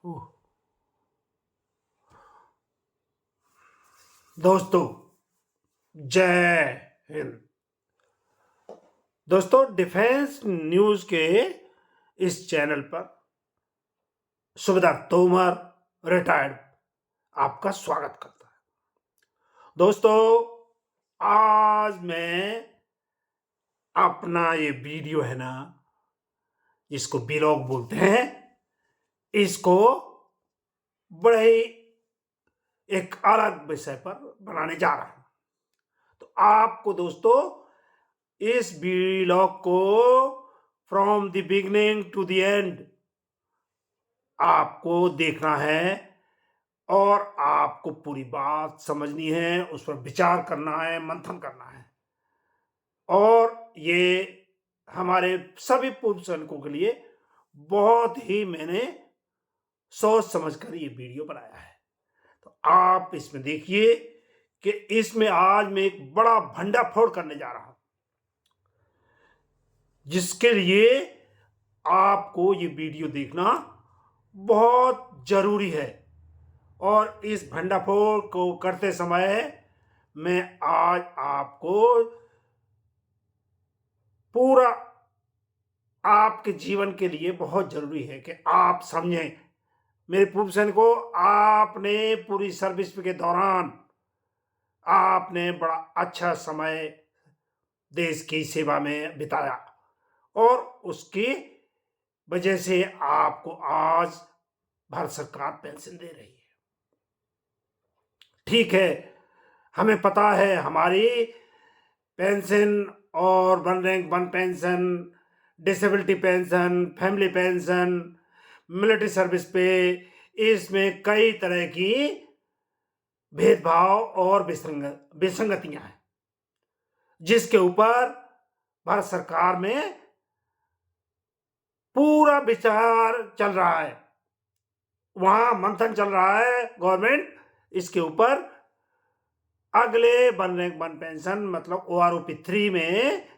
ओह, दोस्तों, जय हिंद। दोस्तों, डिफेंस न्यूज के इस चैनल पर सुबेदार तोमर रिटायर्ड आपका स्वागत करता है। दोस्तों, आज मैं अपना ये वीडियो है ना, इसको व्लॉग बोलते हैं, इसको बड़े ही एक अलग विषय पर बनाने जा रहा हूं। तो आपको दोस्तों इस व्लॉग को from the beginning to the end आपको देखना है और आपको पूरी बात समझनी है, उस पर विचार करना है, मंथन करना है। और ये हमारे सभी पूर्व सैनिकों के लिए बहुत ही मैंने सोच समझकर ये वीडियो बनाया है। तो आप इसमें देखिए कि इसमें आज मैं एक बड़ा भंडाफोड़ करने जा रहा हूं, जिसके लिए आपको ये वीडियो देखना बहुत जरूरी है। और इस भंडाफोड़ को करते समय मैं आज आपको पूरा आपके जीवन के लिए बहुत जरूरी है कि आप समझें। मेरे पूर्व सैनिकों, आपने पूरी सर्विस के दौरान आपने बड़ा अच्छा समय देश की सेवा में बिताया और उसकी वजह से आपको आज भारत सरकार पेंशन दे रही है। ठीक है, हमें पता है हमारी पेंशन और one rank one pension, disability pension, family pension, military service पे, इसमें कई तरह की भेदभाव और विसंगतियां हैं, जिसके ऊपर भारत सरकार में पूरा विचार चल रहा है, वहां मंथन चल रहा है। गवर्नमेंट इसके ऊपर अगले वन रैंक वन पेंशन मतलब OROP 3 में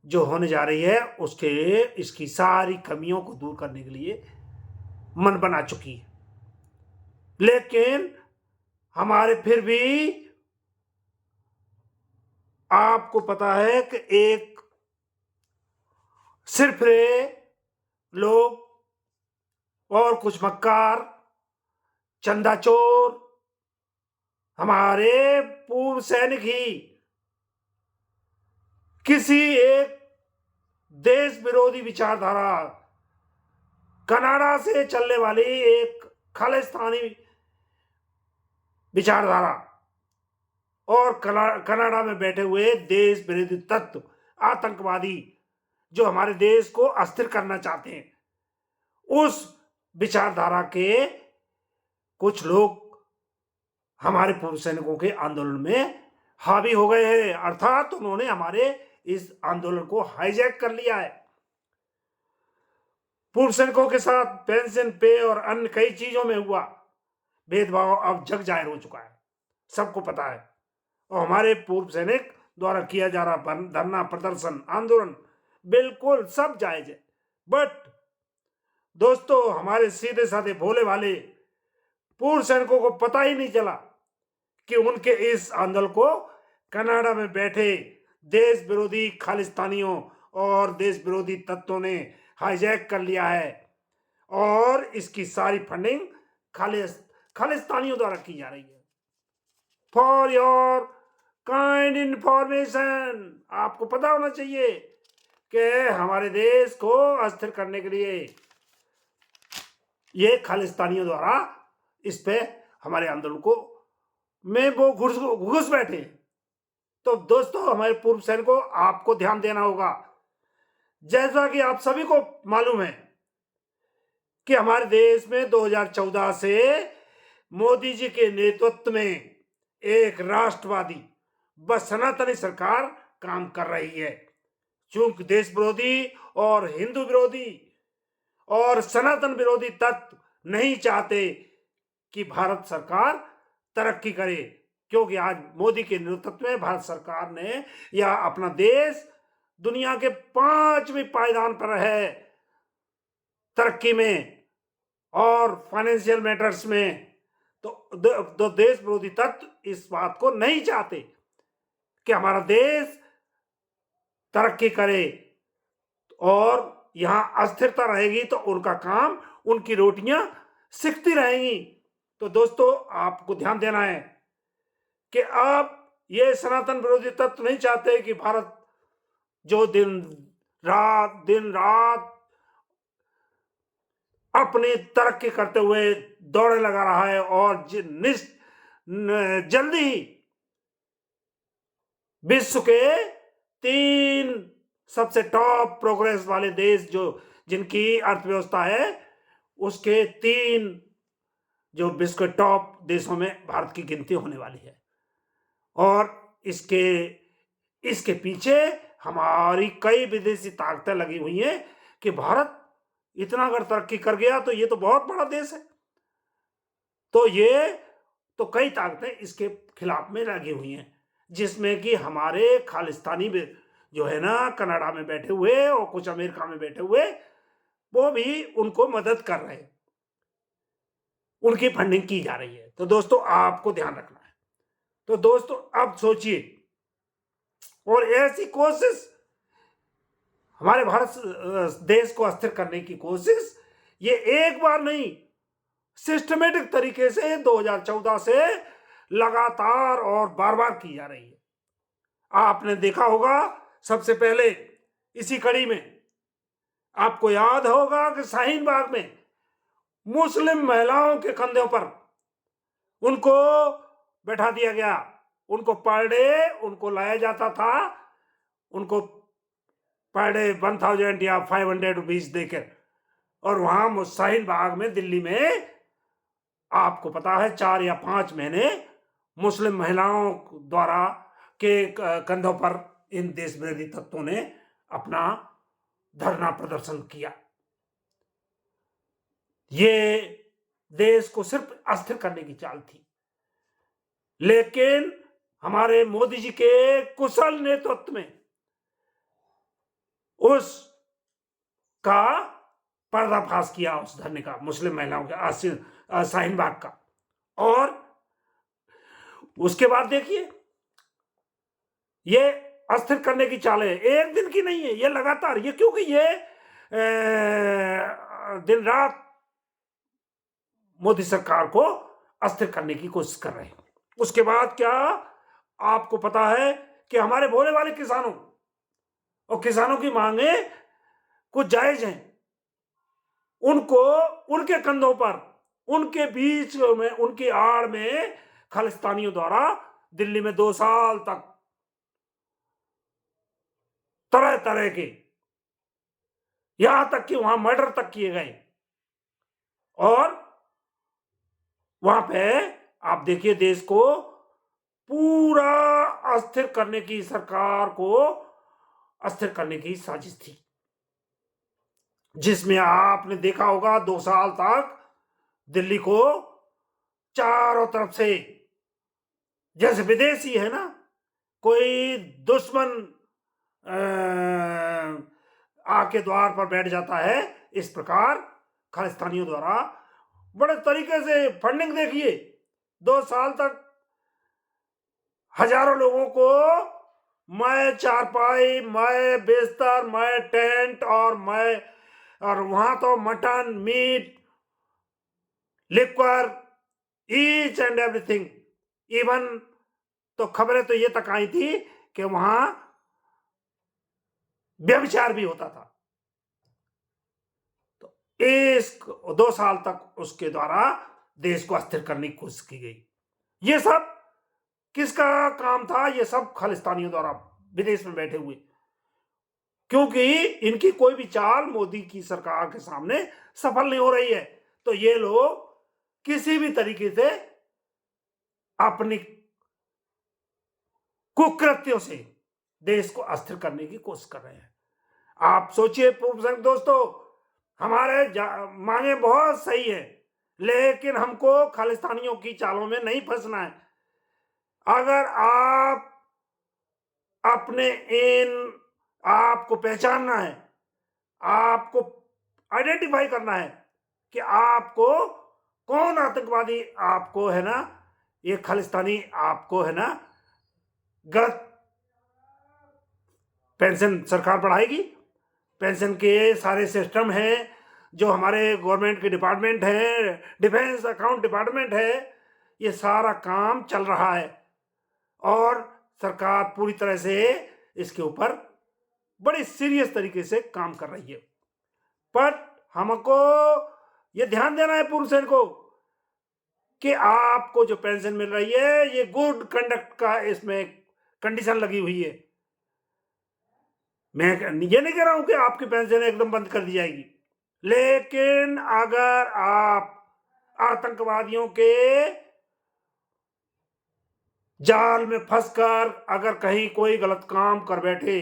जो होने जा रही है उसके इसकी सारी कमियों को दूर करने के लिए मन बना चुकी है। लेकिन हमारे फिर भी आपको पता है कि एक सिर्फ लोग और कुछ मक्कार चंदाचोर हमारे पूर्व सैनिक ही किसी एक देश विरोधी विचारधारा, कनाडा से चलने वाली एक खालिस्तानी विचारधारा और कनाडा में बैठे हुए देश विरोधी तत्व, आतंकवादी जो हमारे देश को अस्थिर करना चाहते हैं, उस विचारधारा के कुछ लोग हमारे पूर्व सैनिकों के आंदोलन में हावी हो गए हैं, अर्थात उन्होंने हमारे इस आंदोलन को हाईजैक कर लिया है। पूर्व सैनिकों के साथ पेंशन पे और अन्य कई चीजों में हुआ भेदभाव अब जग जाहिर हो चुका है, सबको पता है। और हमारे पूर्व सैनिक द्वारा किया जा रहा धरना प्रदर्शन आंदोलन बिल्कुल सब जायज है। बट दोस्तों, हमारे सीधे साधे भोले वाले पूर्व सैनिकों को पता ही नहीं चला कि उनके इस आंदोलन को कनाडा में बैठे देश विरोधी खालिस्तानियों और देश विरोधी तत्वों ने हाईजैक कर लिया है और इसकी सारी फंडिंग खालिस्तानियों द्वारा की जा रही है। फॉर योर काइंड इंफॉर्मेशन, आपको पता होना चाहिए कि हमारे देश को अस्थिर करने के लिए ये खालिस्तानियों द्वारा इस पे हमारे आंदोलन को में वो घुस बैठे। तो दोस्तों, हमारे पूर्व सैनिकों, आपको ध्यान देना होगा। जैसा कि आप सभी को मालूम है कि हमारे देश में 2014 से मोदी जी के नेतृत्व में एक राष्ट्रवादी व सनातनी सरकार काम कर रही है। चूंकि देश विरोधी और हिंदू विरोधी और सनातन विरोधी तत्व नहीं चाहते कि भारत सरकार तरक्की करे, क्योंकि आज मोदी के नेतृत्व में भारत सरकार ने या अपना देश दुनिया के 5वें पायदान पर है तरक्की में। और फाइनेंशियल मैटर्स में, तो देश विरोधी तत्व इस बात को नहीं चाहते कि हमारा देश तरक्की करे, और यहां अस्थिरता रहेगी तो उनका काम, उनकी रोटियां सिकती रहेंगी। तो दोस्तों, आपको ध्यान देना है कि अब ये सनातन विरोधी तत्व नहीं चाहते कि भारत जो दिन रात अपनी तरक्की करते हुए दौड़े लगा रहा है, और जल्दी ही विश्व के 3 सबसे टॉप प्रोग्रेस वाले देश, जो जिनकी अर्थव्यवस्था है, उसके 3 जो विश्व के टॉप देशों में भारत की गिनती होने वाली है। और इसके पीछे हमारी कई विदेशी ताकतें लगी हुई हैं कि भारत इतना अगर तरक्की कर गया तो ये तो बहुत बड़ा देश है। तो कई ताकतें इसके खिलाफ में लगी हुई हैं, जिसमें कि हमारे खालिस्तानी जो है ना, कनाडा में बैठे हुए और कुछ अमेरिका में बैठे हुए, वो भी उनको मदद कर रहे हैं, उनकी फंडिंग की जा रही है। तो दोस्तों, आपको ध्यान रखना है। तो दोस्तों, अब सोचिए, और ऐसी कोशिश, हमारे भारत देश को अस्थिर करने की कोशिश, ये एक बार नहीं, सिस्टमेटिक तरीके से 2014 से लगातार और बार बार की जा रही है। आपने देखा होगा, सबसे पहले इसी कड़ी में आपको याद होगा कि शाहीन बाग में मुस्लिम महिलाओं के कंधों पर उनको बैठा दिया गया, उनको पर डे उनको लाया जाता था, उनको पर डे 1000 या 500 रुपीज देकर, और वहां शाहीन बाग में दिल्ली में आपको पता है 4 या 5 महीने मुस्लिम महिलाओं द्वारा के कंधों पर इन देश विरोधी तत्वों ने अपना धरना प्रदर्शन किया। ये देश को सिर्फ अस्थिर करने की चाल थी, लेकिन हमारे मोदी जी के कुशल नेतृत्व में उसका पर्दाफाश किया, उस धरने का, मुस्लिम महिलाओं के शाहीन बाग का। और उसके बाद देखिए, ये अस्थिर करने की चाल है, एक दिन की नहीं है, ये लगातार, ये क्योंकि ये दिन रात मोदी सरकार को अस्थिर करने की कोशिश कर रहे हैं। उसके बाद क्या, आपको पता है कि हमारे भोले वाले किसानों और किसानों की मांगे कुछ जायज हैं, उनको उनके कंधों पर, उनके बीच में, उनकी आड़ में खालिस्तानियों द्वारा दिल्ली में 2 साल तक तरह तरह के, यहां तक कि वहां मर्डर तक किए गए। और वहां पे आप देखिए, देश को पूरा अस्थिर करने की, सरकार को अस्थिर करने की साजिश थी, जिसमें आपने देखा होगा 2 साल तक दिल्ली को चारों तरफ से, जैसे विदेशी है ना, कोई दुश्मन आके द्वार पर बैठ जाता है, इस प्रकार खालिस्तानियों द्वारा बड़े तरीके से फंडिंग, देखिए 2 साल तक हजारों लोगों को मैं चारपाई, मैं बिस्तर, मैं टेंट, और वहां तो mutton, meat, liquor, each and everything. Even तो खबरें तो ये तक आई थी कि वहां व्यभिचार भी होता था। तो इस 2 साल तक उसके द्वारा देश को अस्थिर करने की कोशिश की गई। ये सब किसका काम था? ये सब खालिस्तानियों द्वारा, विदेश में बैठे हुए, क्योंकि इनकी कोई भी चाल मोदी की सरकार के सामने सफल नहीं हो रही है। तो ये लोग किसी भी तरीके से अपनी कुकृत्यों से देश को अस्थिर करने की कोशिश कर रहे हैं। आप सोचिए पूर्व सैनिक दोस्तों, हमारे मांगे बहुत सही है, लेकिन हमको खालिस्तानियों की चालों में नहीं फंसना है। अगर आप अपने आपको पहचानना है, आपको आइडेंटिफाई करना है कि आपको कौन आतंकवादी आपको है ना, ये खालिस्तानी आपको है ना गलत पेंशन सरकार बढ़ाएगी। पेंशन के सारे सिस्टम हैं जो हमारे गवर्नमेंट के डिपार्टमेंट है, डिफेंस अकाउंट डिपार्टमेंट है, ये सारा काम चल रहा है और सरकार पूरी तरह से इसके ऊपर बड़ी सीरियस तरीके से काम कर रही है। पर हमको ये ध्यान देना है पूर्व सैनिक को कि आपको जो पेंशन मिल रही है ये गुड कंडक्ट का इसमें कंडीशन लगी हुई है। मैं ये नहीं कह रहा हूं कि आपकी पेंशन एकदम बंद कर दी जाएगी, लेकिन अगर आप आतंकवादियों के जाल में फंसकर अगर कहीं कोई गलत काम कर बैठे,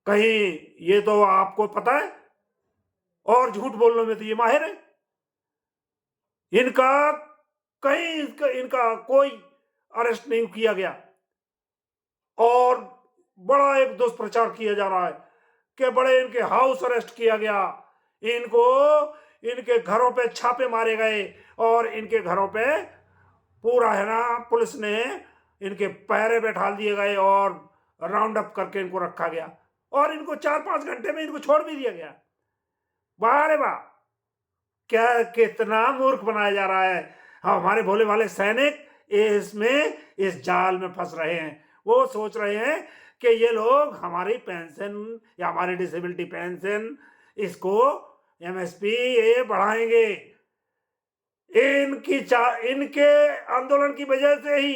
कहीं ये तो आपको पता है और झूठ बोलने में तो ये माहिर है, इनका कहीं इनका कोई अरेस्ट नहीं किया गया और बड़ा एक दुष्प्रचार किया जा रहा है कि बड़े इनके हाउस अरेस्ट किया गया, इनको इनके घरों पे छापे मारे गए और इनके घरों पे पूरा है ना पुलिस ने इनके पहरे बैठा दिए गए और राउंड अप करके इनको रखा गया और इनको 4-5 घंटे में इनको छोड़ भी दिया गया। वाह रे वाह, क्या कितना मूर्ख बनाया जा रहा है। हमारे भोले भाले सैनिक इसमें इस जाल में फंस रहे हैं। वो सोच रहे हैं कि ये लोग हमारी पेंशन या हमारी डिसेबिलिटी पेंशन इसको एमएसपी ये बढ़ाएंगे। इनके आंदोलन की वजह से ही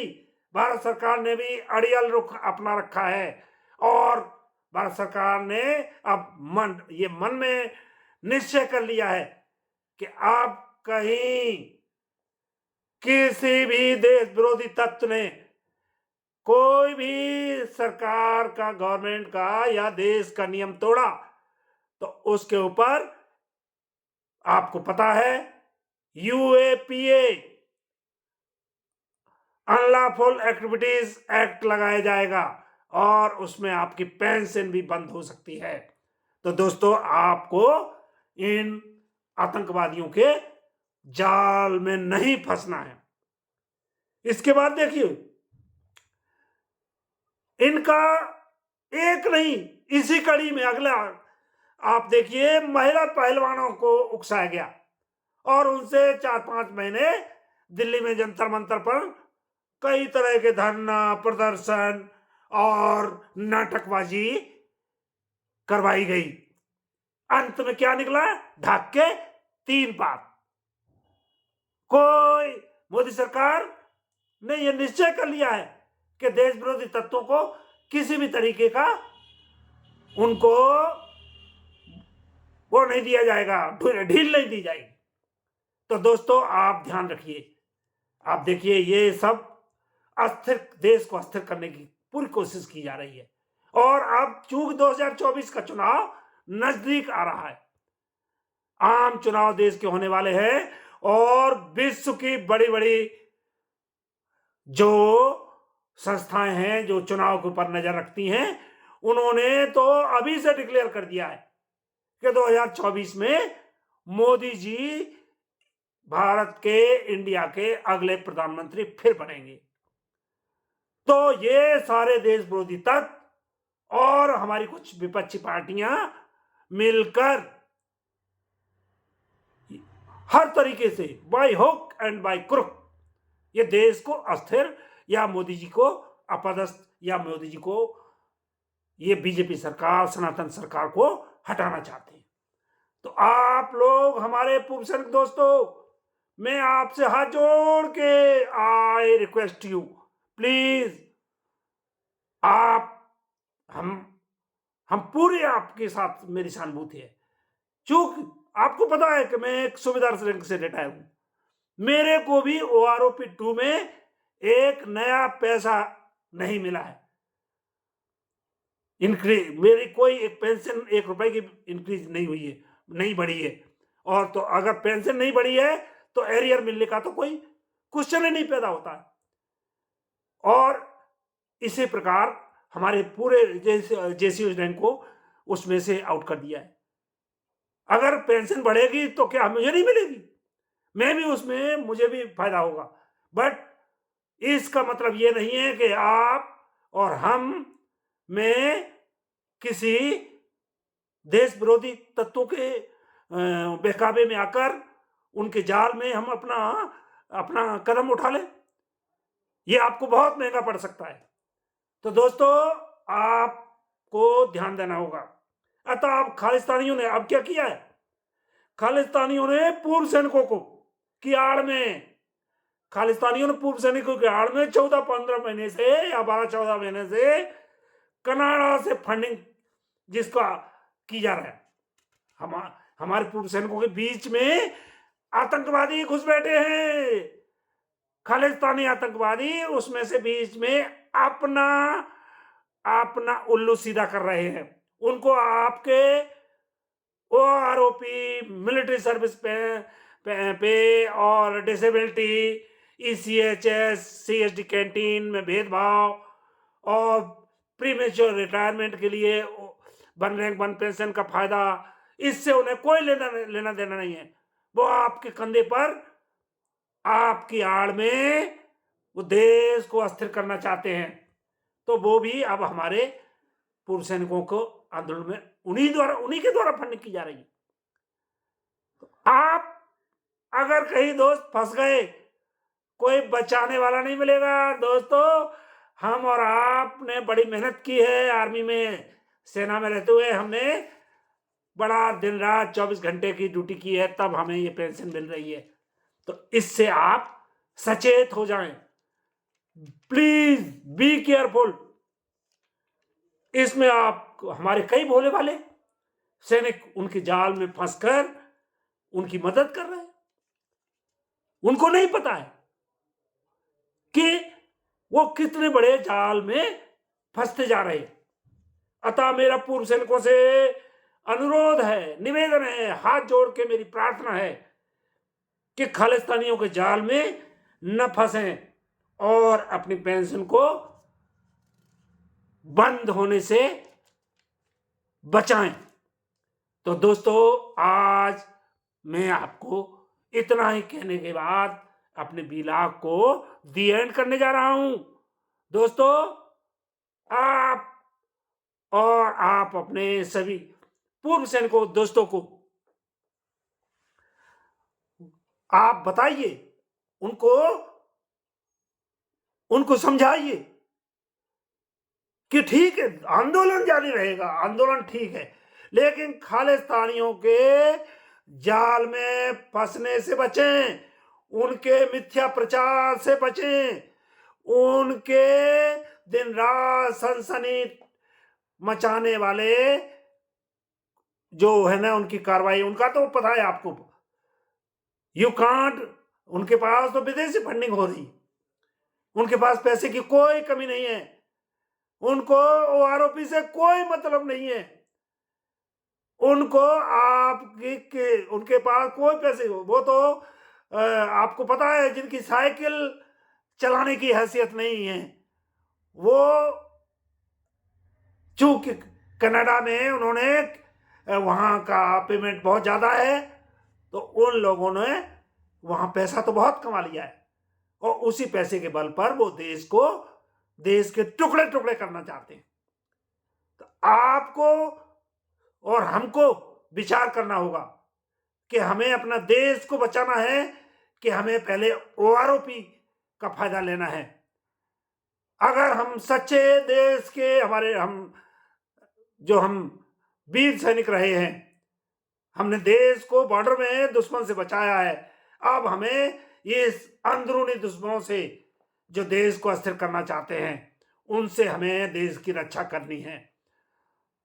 भारत सरकार ने भी अड़ियल रुख अपना रखा है और भारत सरकार ने अब मन में निश्चय कर लिया है कि अब कहीं किसी भी देश विरोधी तत्व ने कोई भी सरकार का, गवर्नमेंट का या देश का नियम तोड़ा तो उसके ऊपर आपको पता है यूएपीए अनलॉफुल एक्टिविटीज एक्ट लगाया जाएगा और उसमें आपकी पेंशन भी बंद हो सकती है। तो दोस्तों आपको इन आतंकवादियों के जाल में नहीं फंसना है। इसके बाद देखिए इनका एक नहीं, इसी कड़ी में अगला आप देखिए महिला पहलवानों को उकसाया गया और उनसे 4-5 महीने दिल्ली में जंतर मंतर पर कई तरह के धरना प्रदर्शन और नाटकबाजी करवाई गई। अंत में क्या निकला? ढाक के 3 बात। कोई मोदी सरकार ने यह निश्चय कर लिया है कि देश विरोधी तत्वों को किसी भी तरीके का उनको वो नहीं दिया जाएगा, ढील नहीं दी जाएगी। तो दोस्तों आप ध्यान रखिए, आप देखिए ये सब अस्थिर, देश को अस्थिर करने की पूरी कोशिश की जा रही है और अब चूंकि 2024 का चुनाव नजदीक आ रहा है, आम चुनाव देश के होने वाले हैं और विश्व की बड़ी बड़ी जो संस्थाएं हैं जो चुनाव के ऊपर नजर रखती हैं, उन्होंने तो अभी से डिक्लेयर कर दिया है कि 2024 में मोदी जी भारत के, इंडिया के अगले प्रधानमंत्री फिर बनेंगे। तो ये सारे देश विरोधी तत्व और हमारी कुछ विपक्षी पार्टियां मिलकर हर तरीके से by hook and by crook ये देश को अस्थिर या मोदी जी को अपदस्थ या मोदी जी को, ये बीजेपी सरकार, सनातन सरकार को हटाना चाहते हैं। तो आप लोग हमारे पूर्व सैनिक दोस्तों, मैं आपसे हाथ जोड़ के आई रिक्वेस्ट यू, प्लीज आप हम पूरे आपके साथ मेरी सहानुभूति है। चूंकि आपको पता है कि मैं एक सूबेदार रैंक से रिटायर हूं, मेरे को भी OROP 2 में एक नया पैसा नहीं मिला है इंक्रीज, मेरी कोई एक पेंशन 1 रुपए की इंक्रीज नहीं हुई है, नहीं बढ़ी है। और तो अगर पेंशन नहीं बढ़ी है तो एरियर मिलने का तो कोई क्वेश्चन ही नहीं पैदा होता है। और इसी प्रकार हमारे पूरे जेसीओ रैंक को उसमें से आउट कर दिया है। अगर पेंशन बढ़ेगी तो क्या मुझे नहीं मिलेगी? मैं भी उसमें, मुझे भी फायदा होगा। बट इसका मतलब ये नहीं है कि आप और हम में किसी देश विरोधी तत्वों के बहकावे में आकर उनके जाल में हम अपना अपना कदम उठा लें। ये आपको बहुत महंगा पड़ सकता है। तो दोस्तों, आपको ध्यान देना होगा। अतः अब खालिस्तानियों ने अब क्या किया है? खालिस्तानियों ने पूर्व सैनिकों को की आड़ में, खालिस्तानियों ने पूर्व सैनिकों की आड़ में 14-15 महीने से या 12-14 महीने से कनाडा से फंडिंग जिसका की जा रहा है। हमारे पूर्व सैनिकों के बीच में आतंकवादी घुस बैठे हैं, खालिस्तानी आतंकवादी, उसमें से बीच में अपना अपना उल्लू सीधा कर रहे हैं। उनको आपके वो आरोपी मिलिट्री सर्विस पे और डिसेबिलिटी, ईसीएचएस, सीएसडी कैंटीन में भेदभाव और प्रीमेच्योर रिटायरमेंट के लिए वन रैंक वन पेंशन का फायदा, इससे उन्हें कोई लेना देना नहीं है। वो आपके कंधे पर, आपकी आड़ में वो देश को अस्थिर करना चाहते हैं। तो वो भी अब हमारे पूर्व सैनिकों को आंदोलन में उन्हीं के द्वारा फंडिंग की जा रही है। तो आप अगर कहीं दोस्त फंस गए, कोई बचाने वाला नहीं मिलेगा। दोस्तों, हम और आपने बड़ी मेहनत की है आर्मी में, सेना में रहते हुए हमने बड़ा दिन रात 24 घंटे की ड्यूटी की है, तब हमें ये पेंशन मिल रही है। तो इससे आप सचेत हो जाएं। Please be careful. इसमें आप, हमारे कई भोले भाले सैनिक उनके जाल में फंसकर उनकी मदद कर रहे हैं। उनको नहीं पता है कि वो कितने बड़े जाल में फंसते जा रहे हैं। अतः मेरा पूर्व सैनिकों से अनुरोध है, निवेदन है, हाथ जोड़ के मेरी प्रार्थना है कि खालिस्तानियों के जाल में न फंसें और अपनी पेंशन को बंद होने से बचाएं। तो दोस्तों, आज मैं आपको इतना ही कहने के बाद अपने व्लॉग को दी एंड करने जा रहा हूं। दोस्तों, आप अपने सभी पूर्व सैनिकों दोस्तों को आप बताइए, उनको समझाइए कि ठीक है, आंदोलन जारी रहेगा, आंदोलन ठीक है, लेकिन खालिस्तानियों के जाल में फंसने से बचें, उनके मिथ्या प्रचार से बचें, उनके दिन रात सनसनी मचाने वाले जो है ना, उनकी कार्रवाई, उनका तो पता है आपको। यू कांट, उनके पास तो विदेशी फंडिंग हो रही, उनके पास पैसे की कोई कमी नहीं है, उनको आरोपी से कोई मतलब नहीं है, उनको उनके पास कोई पैसे हो, वो तो आपको पता है जिनकी साइकिल चलाने की हैसियत नहीं है, वो चूंकि कनाडा में उन्होंने वहां का पेमेंट बहुत ज्यादा है, तो उन लोगों ने वहां पैसा तो बहुत कमा लिया है, और उसी पैसे के बल पर वो देश के टुकड़े टुकड़े करना चाहते हैं। तो आपको और हमको विचार करना होगा कि हमें अपना देश को बचाना है कि हमें पहले ओआरओपी का फायदा लेना है। अगर हम सच्चे देश के हम वीर सैनिक रहे हैं, हमने देश को बॉर्डर में दुश्मन से बचाया है, अब हमें ये अंदरूनी दुश्मनों से जो देश को अस्थिर करना चाहते हैं, उनसे हमें देश की रक्षा करनी है।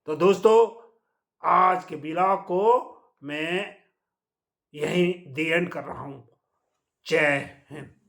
तो दोस्तों, आज के व्लॉग को मैं यहीं दी एंड कर रहा हूं। जय हिंद।